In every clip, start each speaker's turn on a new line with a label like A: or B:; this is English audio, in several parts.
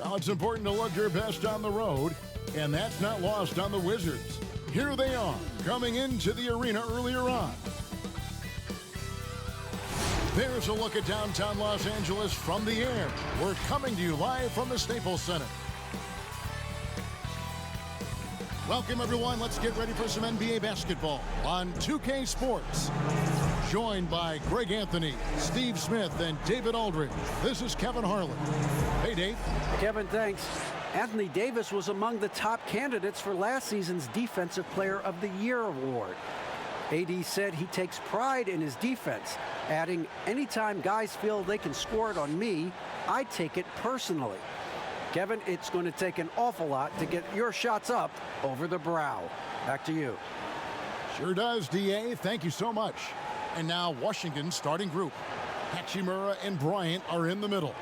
A: Well, it's important to look your best on the road, and that's not lost on the Wizards. Here they are, coming into the arena earlier on. There's a look at downtown Los Angeles from the air. We're coming to you live from the Staples Center. Welcome, everyone. Let's get ready for some NBA basketball on 2K Sports. Joined by Greg Anthony, Steve Smith, and David Aldridge. This is Kevin Harlan. Hey, Dave.
B: Kevin, thanks. Anthony Davis was among the top candidates for last season's Defensive Player of the Year award. AD said he takes pride in his defense, adding, "Anytime guys feel they can score it on me, I take it personally." Kevin, it's going to take an awful lot to get your shots up over the brow. Back to you.
A: Sure does, DA. Thank you so much. And now Washington's starting group. Hachimura and Bryant are in the middle.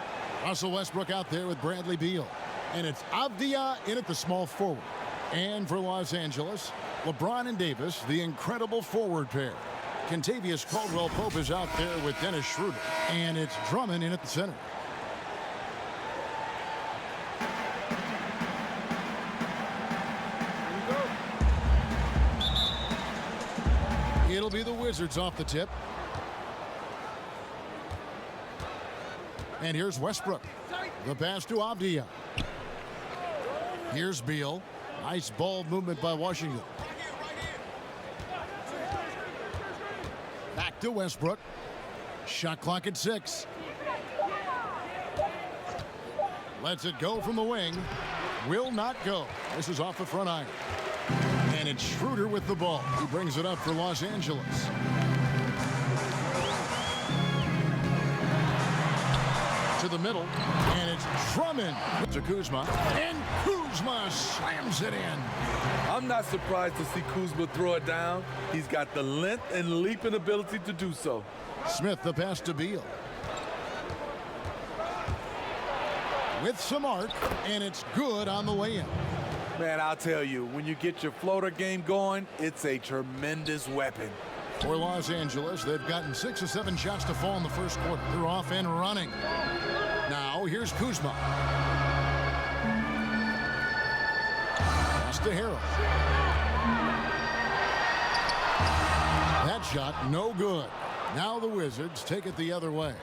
A: Russell Westbrook out there with Bradley Beal. And it's Avdia in at the small forward. And for Los Angeles, LeBron and Davis, the incredible forward pair. Kentavious Caldwell-Pope is out there with Dennis Schroeder. And it's Drummond in at the center. It'll be the Wizards off the tip. And here's Westbrook. The pass to Avdia. Here's Beal. Nice ball movement by Washington. Back to Westbrook. Shot clock at 6. Lets it go from the wing. Will not go. This is off the front iron. And it's Schroeder with the ball. He brings it up for Los Angeles. To the middle, and it's Drummond to Kuzma, and Kuzma slams it in.
C: I'm not surprised to see Kuzma throw it down. He's got the length and leaping ability to do so.
A: Smith the pass to Beal. With some arc, and it's good on the way in.
C: Man, I'll tell you, when you get your floater game going, it's a tremendous weapon.
A: For Los Angeles, they've gotten 6 or 7 shots to fall in the first quarter. They're off and running. Now, here's Kuzma. Pass to Harrell. That shot, no good. Now the Wizards take it the other way.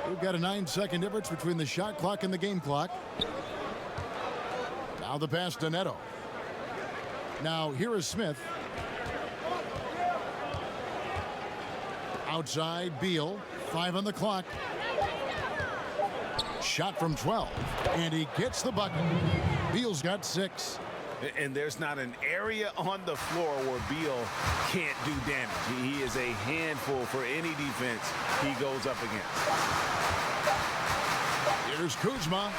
A: We've got a 9-second difference between the shot clock and the game clock. Now the pass to Neto. Now here is Smith. Outside Beal. 5 on the clock. Shot from 12. And he gets the bucket. Beal's got 6.
D: And there's not an area on the floor where Beal can't do damage. He is a handful for any defense he goes up against.
A: Here's Kuzma,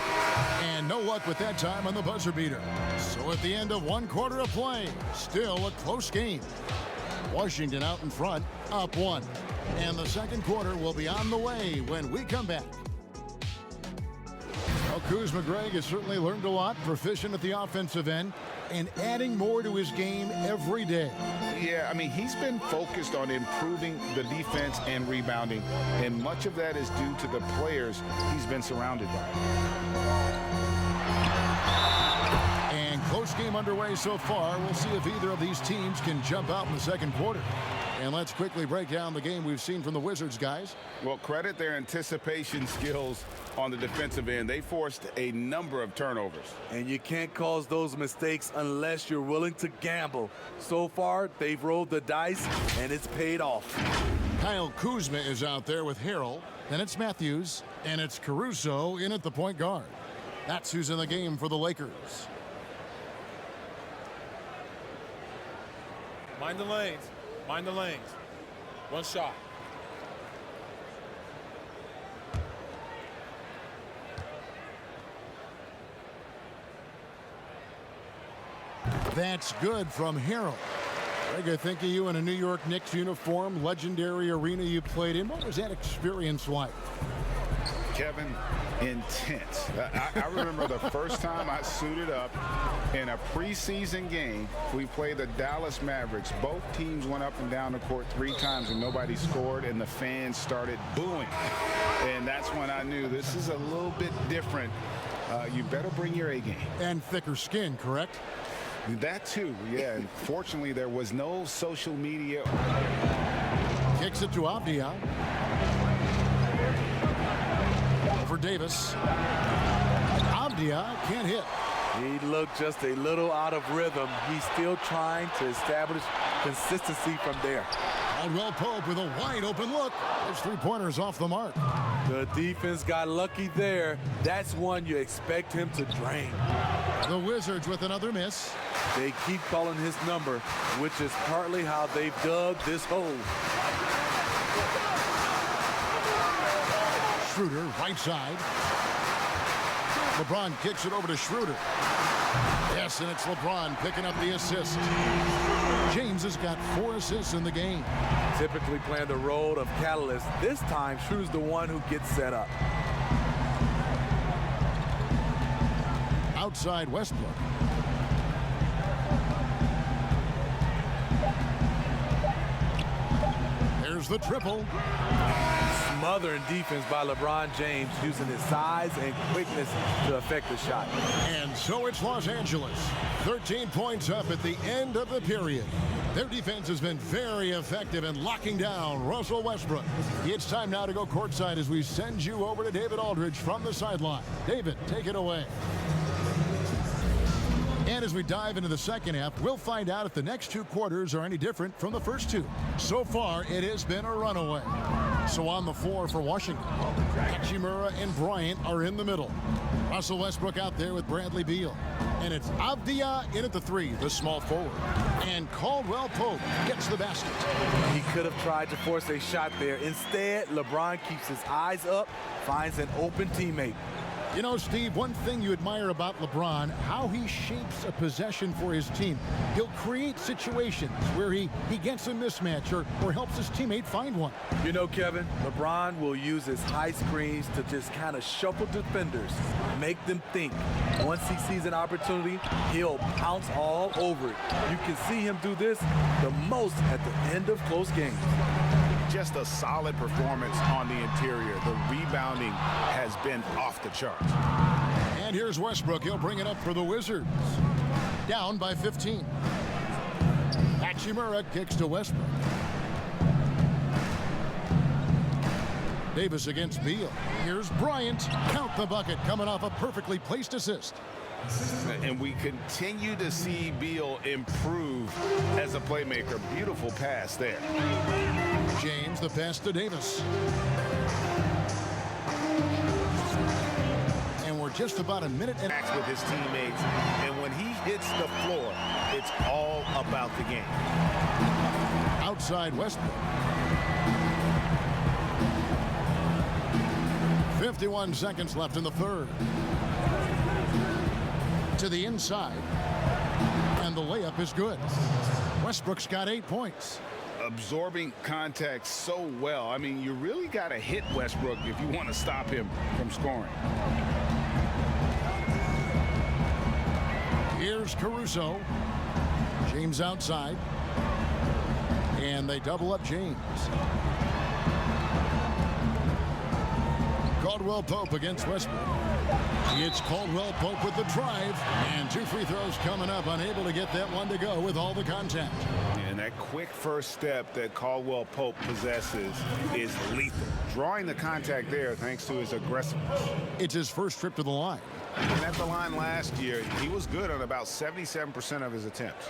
A: and no luck with that time on the buzzer beater. So at the end of 1 quarter of play, still a close game. Washington out in front, up 1. And the second quarter will be on the way when we come back. Well, Kuzma, Greg, has certainly learned a lot, proficient at the offensive end, and adding more to his game every day.
E: Yeah, I mean, he's been focused on improving the defense and rebounding, and much of that is due to the players he's been surrounded by.
A: And close game underway so far. We'll see if either of these teams can jump out in the second quarter. And let's quickly break down the game we've seen from the Wizards, guys.
E: Well, credit their anticipation skills on the defensive end. They forced a number of turnovers.
C: And you can't cause those mistakes unless you're willing to gamble. So far, they've rolled the dice, and it's paid off.
A: Kyle Kuzma is out there with Harrell. Then it's Matthews, and it's Caruso in at the point guard. That's who's in the game for the Lakers.
F: Mind the lanes. Mind the lanes. One shot.
A: That's good from Harrell. Greg, I think of you in a New York Knicks uniform, legendary arena you played in. What was that experience like?
E: Kevin, intense. I remember the first time I suited up in a preseason game. We played the Dallas Mavericks. Both teams went up and down the court 3 times and nobody scored, and the fans started booing. And that's when I knew this is a little bit different You better bring your A game.
A: And thicker skin, correct?
E: That too, yeah. And fortunately, there was no social media.
A: Kicks it to Avdia. For Davis. Avdia can't hit.
C: He looked just a little out of rhythm. He's still trying to establish consistency from there.
A: Caldwell Pope with a wide open look. His three-pointers off the mark.
C: The defense got lucky there. That's one you expect him to drain.
A: The Wizards with another miss.
C: They keep calling his number, which is partly how they've dug this hole.
A: Schroeder, right side. LeBron kicks it over to Schroeder. Yes, and it's LeBron picking up the assist. James has got 4 assists in the game.
C: Typically playing the role of catalyst. This time, Schroeder's the one who gets set up.
A: Outside Westbrook. There's the triple.
C: Smothering defense by LeBron James, using his size and quickness to affect the shot.
A: And so it's Los Angeles. 13 points up at the end of the period. Their defense has been very effective in locking down Russell Westbrook. It's time now to go courtside as we send you over to David Aldridge from the sideline. David, take it away. And as we dive into the second half, we'll find out if the next 2 quarters are any different from the first 2. So far, it has been a runaway. So on the floor for Washington, Hachimura and Bryant are in the middle. Russell Westbrook out there with Bradley Beal. And it's Avdia in at the 3, the small forward. And Caldwell Pope gets the basket.
C: He could have tried to force a shot there. Instead, LeBron keeps his eyes up, finds an open teammate.
A: You know, Steve, one thing you admire about LeBron, how he shapes a possession for his team. He'll create situations where he gets a mismatch or helps his teammate find one.
C: You know, Kevin, LeBron will use his high screens to just kind of shuffle defenders, make them think. Once he sees an opportunity, he'll pounce all over it. You can see him do this the most at the end of close games.
E: Just a solid performance on the interior. The rebounding has been off the charts.
A: And here's Westbrook. He'll bring it up for the Wizards. Down by 15. Hachimura kicks to Westbrook. Davis against Beal. Here's Bryant. Count the bucket, coming off a perfectly placed assist.
E: And we continue to see Beal improve as a playmaker. Beautiful pass there.
A: James, the pass to Davis. And we're just about a minute and
G: with his teammates, and when he hits the floor, it's all about the game.
A: Outside Westbrook. 51 seconds left in the third. To the inside. And the layup is good. Westbrook's got 8 points.
E: Absorbing contact so well. I mean, you really got to hit Westbrook if you want to stop him from scoring.
A: Here's Caruso. James outside. And they double up James. Caldwell Pope against Westbrook. It's Caldwell Pope with the drive. And 2 free throws coming up. Unable to get that one to go with all the contact.
E: And that quick first step that Caldwell Pope possesses is lethal. Drawing the contact there thanks to his aggressiveness.
A: It's his first trip to the line.
E: And at the line last year, he was good on about 77% of his attempts.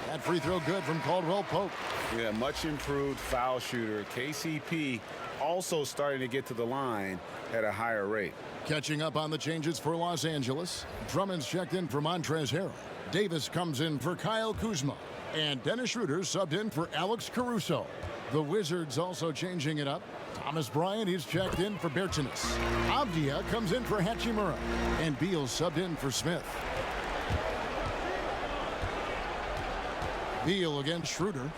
A: That free throw good from Caldwell Pope.
E: Yeah, much improved foul shooter. KCP also starting to get to the line at a higher rate.
A: Catching up on the changes for Los Angeles. Drummond's checked in for Montrezl Harrell. Davis comes in for Kyle Kuzma. And Dennis Schroeder subbed in for Alex Caruso. The Wizards also changing it up. Thomas Bryant, he's checked in for Bertans. Avdia comes in for Hachimura. And Beal subbed in for Smith. Beal against Schroeder.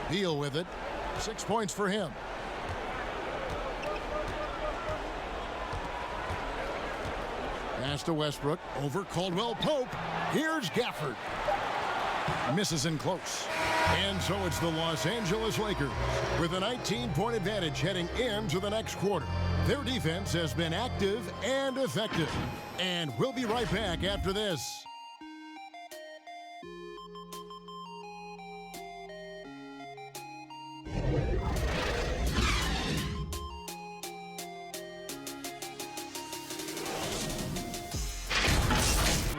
A: Beal with it. 6 points for him. Pass to Westbrook. Over Caldwell Pope. Here's Gafford. Misses in close. And so it's the Los Angeles Lakers with a 19-point advantage heading into the next quarter. Their defense has been active and effective. And we'll be right back after this.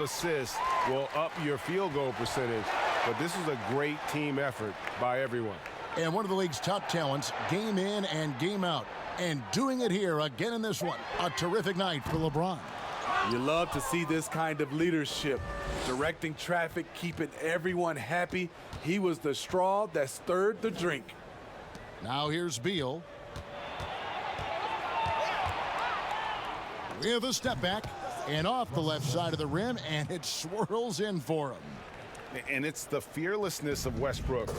G: Assists will up your field goal percentage, but this is a great team effort by everyone.
A: And one of the league's top talents, game in and game out. And doing it here again in this one. A terrific night for LeBron.
C: You love to see this kind of leadership, directing traffic, keeping everyone happy. He was the straw that stirred the drink.
A: Now here's Beal. With a step back and off the left side of the rim, and it swirls in for him.
G: And it's the fearlessness of Westbrook.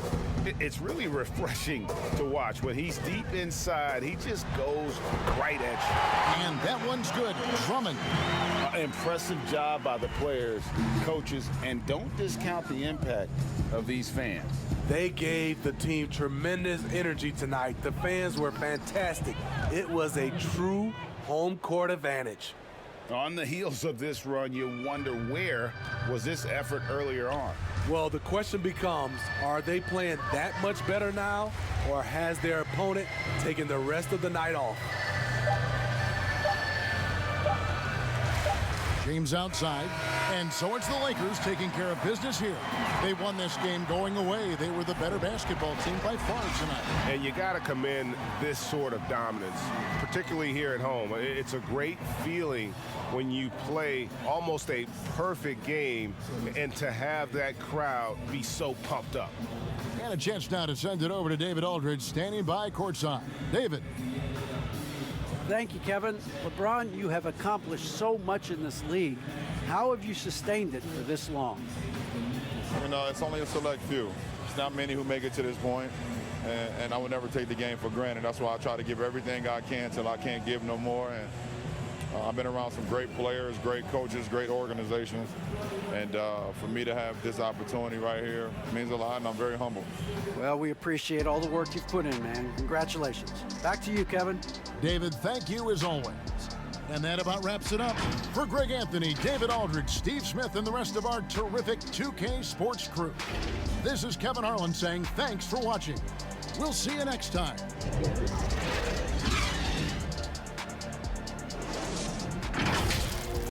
G: It's really refreshing to watch. When he's deep inside, he just goes right at
A: And that one's good. Drummond.
E: Impressive job by the players, coaches, and don't discount the impact of these fans.
C: They gave the team tremendous energy tonight. The fans were fantastic. It was a true home court advantage.
E: On the heels of this run, you wonder where was this effort earlier on?
C: Well, the question becomes, are they playing that much better now, or has their opponent taken the rest of the night off?
A: James outside, and so it's the Lakers taking care of business here. They won this game going away. They were the better basketball team by far tonight.
G: And you got to commend this sort of dominance, particularly here at home. It's a great feeling when you play almost a perfect game and to have that crowd be so pumped up.
A: And a chance now to send it over to David Aldridge, standing by courtside. David.
B: Thank you, Kevin. LeBron, you have accomplished so much in this league. How have you sustained it for this long?
H: You know, it's only a select few. It's not many who make it to this point, and I would never take the game for granted. That's why I try to give everything I can till I can't give no more. And I've been around some great players, great coaches, great organizations, and for me to have this opportunity right here means a lot, and I'm very humble.
B: Well, we appreciate all the work you've put in, man. Congratulations. Back to you, Kevin.
A: David, thank you as always. And that about wraps it up. For Greg Anthony, David Aldridge, Steve Smith, and the rest of our terrific 2K Sports crew, this is Kevin Harlan saying thanks for watching. We'll see you next time.